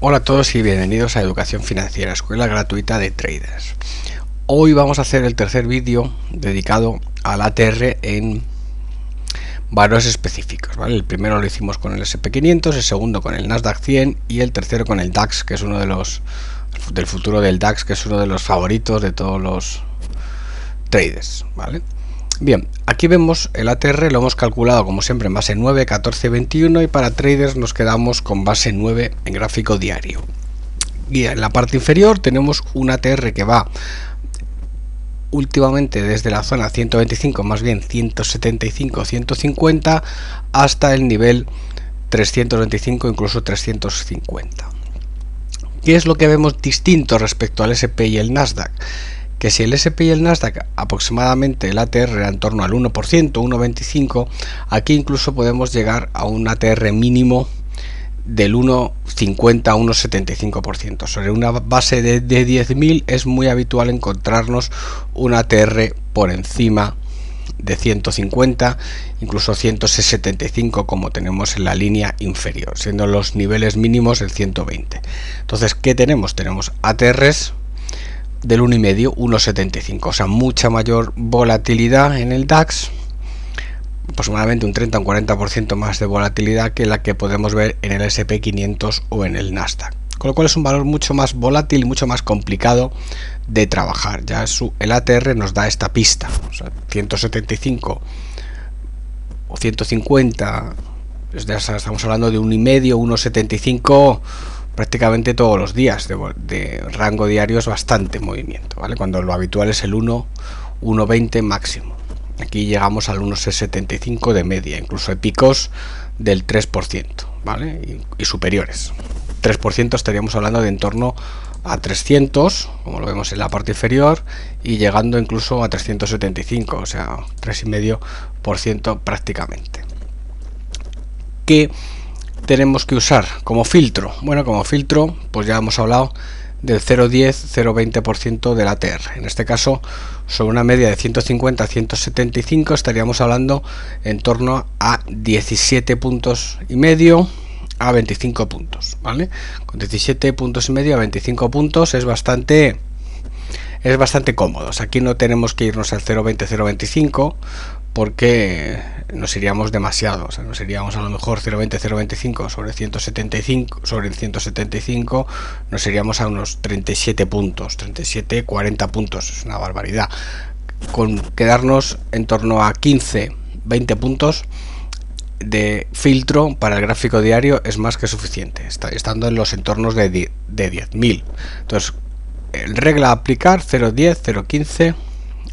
Hola a todos y bienvenidos a Educación Financiera, escuela gratuita de traders. Hoy vamos a hacer el tercer vídeo dedicado al ATR en valores específicos, ¿vale? El primero lo hicimos con el SP500, el segundo con el Nasdaq 100 y el tercero con el DAX, que es uno de los del futuro del DAX, que es uno de los favoritos de todos los traders, ¿vale? Bien, aquí vemos el ATR, lo hemos calculado como siempre en base 9, 14, 21 y para traders nos quedamos con base 9 en gráfico diario. Y en la parte inferior tenemos un ATR que va últimamente desde la zona 125, más bien 175, 150 hasta el nivel 325, incluso 350. ¿Qué es lo que vemos distinto respecto al SP y el Nasdaq? Que si el SP y el Nasdaq aproximadamente el ATR era en torno al 1%, 1,25%, aquí incluso podemos llegar a un ATR mínimo del 1,50 a 1,75%. Sobre una base de 10.000 es muy habitual encontrarnos un ATR por encima de 150, incluso 175, como tenemos en la línea inferior, siendo los niveles mínimos el 120. Entonces, ¿qué tenemos? Tenemos ATRs del 1,5, 1,75, o sea, mucha mayor volatilidad en el DAX, aproximadamente un 30 o un 40% más de volatilidad que la que podemos ver en el SP500 o en el Nasdaq, con lo cual es un valor mucho más volátil y mucho más complicado de trabajar. Ya el ATR nos da esta pista, o sea, 175 o 150, estamos hablando de 1,5, 1,75 prácticamente todos los días. De rango diario es bastante movimiento, ¿vale? Cuando lo habitual es el 1,20 máximo. Aquí llegamos al 1,75 de media, incluso hay picos del 3%, ¿vale? Y superiores. 3% estaríamos hablando de en torno a 300, como lo vemos en la parte inferior, y llegando incluso a 375, o sea, 3,5% prácticamente. ¿Qué tenemos que usar como filtro? Bueno, como filtro, pues ya hemos hablado del 0,10, 0,20% del ATR. En este caso, sobre una media de 150 a 175, estaríamos hablando en torno a 17,5 puntos a 25 puntos, ¿vale? Con 17,5 puntos a 25 puntos es bastante cómodo. Aquí no tenemos que irnos al 0,20, 0,25 porque nos iríamos demasiado, o sea, nos iríamos a lo mejor 0,20, 0,25 sobre 175, sobre el 175 nos iríamos a unos 37 puntos, 37, 40 puntos, es una barbaridad. Con quedarnos en torno a 15, 20 puntos de filtro para el gráfico diario es más que suficiente, estando en los entornos de 10.000. Entonces, regla a aplicar: 0,10, 0,15,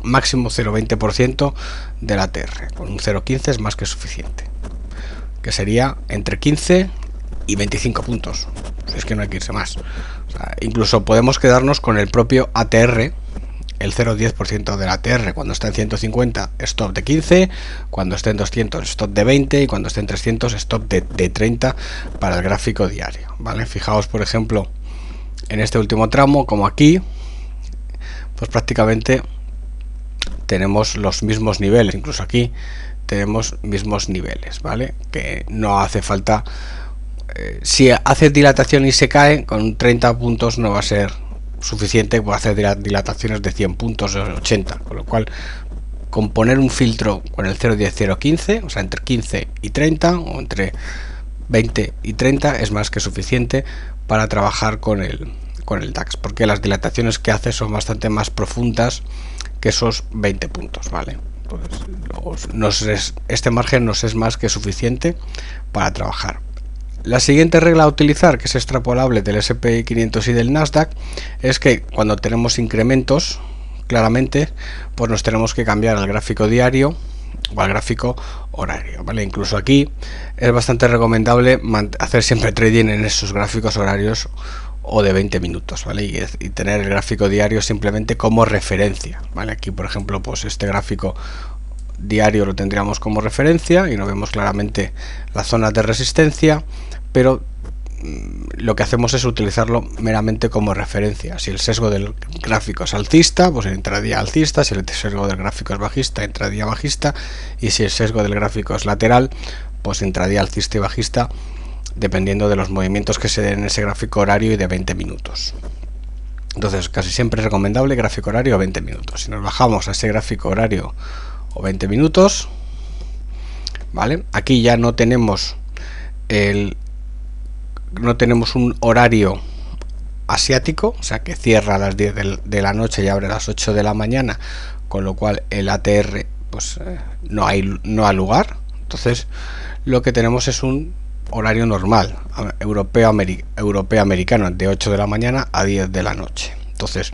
máximo 0,20% del ATR. Con un 0,15 es más que suficiente, que sería entre 15 y 25 puntos. Es que no hay que irse más. O sea, incluso podemos quedarnos con el propio ATR, el 0,10% del ATR. Cuando está en 150, stop de 15, cuando esté en 200, stop de 20, y cuando esté en 300, stop de 30 para el gráfico diario, ¿vale? Fijaos, por ejemplo, en este último tramo, como aquí, pues prácticamente tenemos los mismos niveles, incluso aquí tenemos mismos niveles, ¿vale? Que no hace falta, si hace dilatación y se cae, con 30 puntos no va a ser suficiente, puede hacer dilataciones de 100 puntos o 80, con lo cual con poner un filtro con el 0,10, 0,15, o sea, entre 15 y 30 o entre 20 y 30 es más que suficiente para trabajar con el DAX, porque las dilataciones que hace son bastante más profundas que esos 20 puntos, ¿vale? Pues este margen nos es más que suficiente para trabajar. La siguiente regla a utilizar, que es extrapolable del SP500 y del Nasdaq, es que cuando tenemos incrementos, claramente, pues nos tenemos que cambiar al gráfico diario o al gráfico horario, ¿vale? Incluso aquí es bastante recomendable hacer siempre trading en esos gráficos horarios o de 20 minutos, ¿vale? Y tener el gráfico diario simplemente como referencia, ¿vale? Aquí, por ejemplo, pues este gráfico diario lo tendríamos como referencia y no vemos claramente las zonas de resistencia, pero lo que hacemos es utilizarlo meramente como referencia. Si el sesgo del gráfico es alcista, pues intradía alcista; si el sesgo del gráfico es bajista, intradía bajista; y si el sesgo del gráfico es lateral, pues intradía alcista y bajista dependiendo de los movimientos que se den en ese gráfico horario y de 20 minutos. Entonces casi siempre es recomendable gráfico horario 20 minutos. Si nos bajamos a ese gráfico horario o 20 minutos, ¿vale? Aquí ya no tenemos un horario asiático, o sea que cierra a las 10 de la noche y abre a las 8 de la mañana, con lo cual el ATR pues no ha lugar. Entonces lo que tenemos es un horario normal, europeo-americano, de 8 de la mañana a 10 de la noche. Entonces,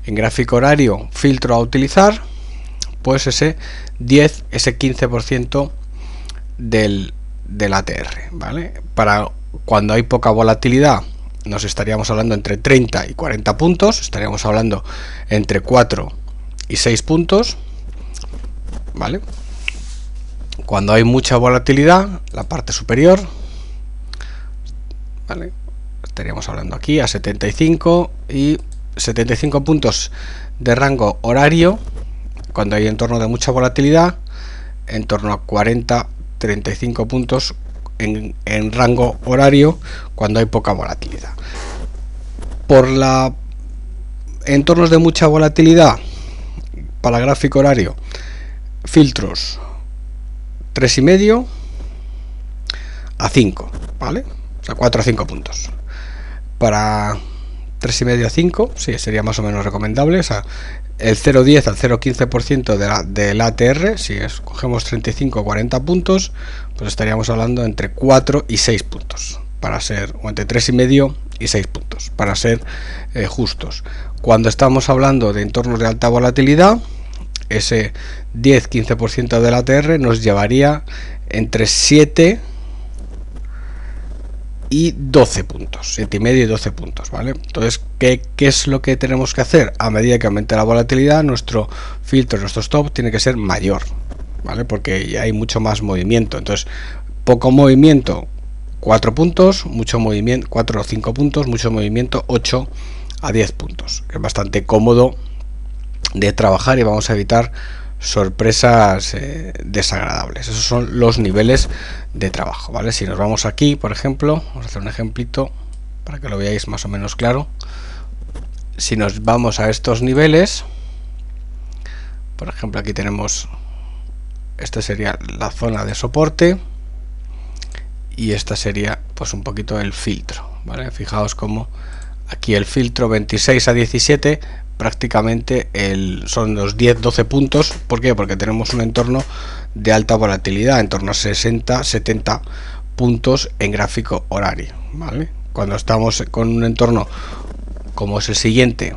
en gráfico horario, filtro a utilizar, pues ese 15% del ATR, ¿vale? Para cuando hay poca volatilidad, nos estaríamos hablando entre 30 y 40 puntos, estaríamos hablando entre 4 y 6 puntos, ¿vale? Cuando hay mucha volatilidad, la parte superior, ¿vale? Estaríamos hablando aquí a 75 puntos de rango horario, cuando hay entorno de mucha volatilidad, en torno a 40-35 puntos en rango horario cuando hay poca volatilidad. Por entornos de mucha volatilidad, para gráfico horario, filtros 3,5 a 5, ¿vale? O sea, 4 a 5 puntos. Para 3,5 a 5, sí, sería más o menos recomendable. O sea, el 0,10 al 0,15% del ATR, si escogemos 35 o 40 puntos, pues estaríamos hablando entre 4 y 6 puntos, para ser, o entre 3,5 y 6 puntos, para ser justos. Cuando estamos hablando de entornos de alta volatilidad, ese 10-15% del ATR nos llevaría entre 7 y 12 puntos, 7,5 y 12 puntos, ¿vale? Entonces, ¿qué es lo que tenemos que hacer? A medida que aumente la volatilidad, nuestro filtro, nuestro stop tiene que ser mayor, ¿vale? Porque ya hay mucho más movimiento. Entonces, poco movimiento, 4 puntos, mucho movimiento, 4 o 5 puntos, mucho movimiento, 8 a 10 puntos. Es bastante cómodo de trabajar y vamos a evitar sorpresas desagradables. Esos son los niveles de trabajo, ¿vale? Si nos vamos aquí, por ejemplo, vamos a hacer un ejemplito para que lo veáis más o menos claro. Si nos vamos a estos niveles, por ejemplo, aquí tenemos, esta sería la zona de soporte y esta sería pues un poquito el filtro, ¿vale? Fijaos como aquí el filtro 26 a 17 prácticamente son los 10-12 puntos. ¿Por qué? Porque tenemos un entorno de alta volatilidad, en torno a 60-70 puntos en gráfico horario, ¿vale? Cuando estamos con un entorno como es el siguiente,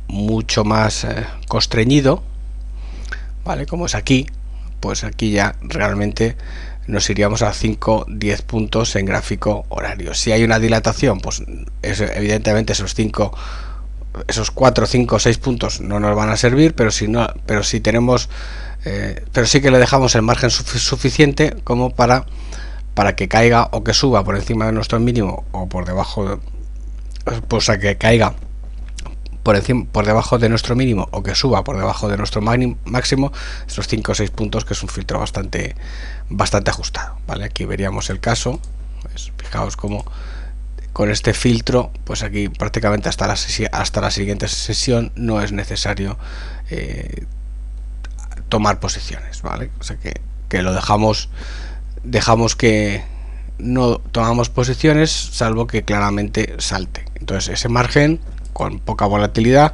mucho más constreñido, ¿vale? Como es aquí, pues aquí ya realmente nos iríamos a 5-10 puntos en gráfico horario. Si hay una dilatación, pues evidentemente esos 4, 5, 6 puntos no nos van a servir, pero si tenemos, pero sí que le dejamos el margen suficiente como para que caiga o que suba por encima de nuestro mínimo o por debajo, pues a que caiga por debajo de nuestro mínimo o que suba por debajo de nuestro máximo, esos 5 o 6 puntos, que es un filtro bastante ajustado, ¿vale? Aquí veríamos el caso, pues fijaos cómo con este filtro, pues aquí prácticamente hasta la siguiente sesión no es necesario tomar posiciones, ¿vale? O sea que lo dejamos que no tomamos posiciones salvo que claramente salte. Entonces ese margen con poca volatilidad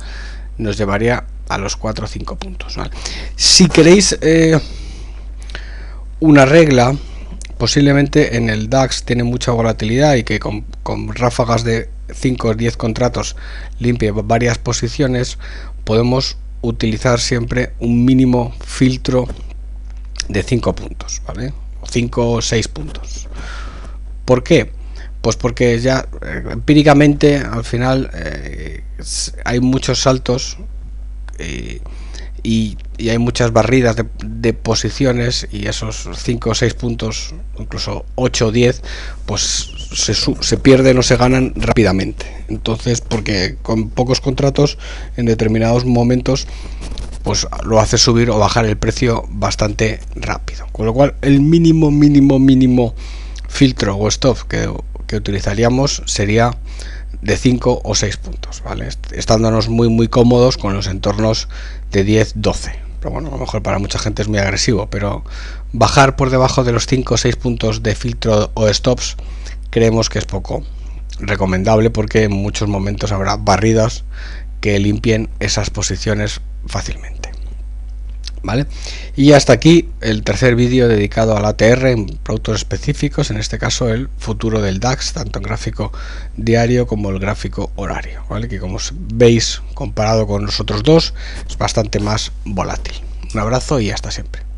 nos llevaría a los 4 o 5 puntos, ¿vale? Si queréis una regla, posiblemente en el DAX tiene mucha volatilidad y que con ráfagas de 5 o 10 contratos limpie varias posiciones, podemos utilizar siempre un mínimo filtro de 5 puntos, ¿vale? O 5 o 6 puntos. ¿Por qué? Pues porque ya empíricamente al final hay muchos saltos y hay muchas barridas de posiciones, y esos 5 o 6 puntos, incluso 8 o 10, pues se pierden o se ganan rápidamente. Entonces, porque con pocos contratos en determinados momentos pues lo hace subir o bajar el precio bastante rápido, con lo cual el mínimo filtro o stop que utilizaríamos sería de 5 o 6 puntos, ¿vale? Estándonos muy cómodos con los entornos de 10, 12. Pero bueno, a lo mejor para mucha gente es muy agresivo, pero bajar por debajo de los 5 o 6 puntos de filtro o de stops creemos que es poco recomendable, porque en muchos momentos habrá barridas que limpien esas posiciones fácilmente, ¿vale? Y hasta aquí el tercer vídeo dedicado al ATR en productos específicos, en este caso el futuro del DAX, tanto en gráfico diario como el gráfico horario, ¿vale? Que como veis, comparado con los otros dos, es bastante más volátil. Un abrazo y hasta siempre.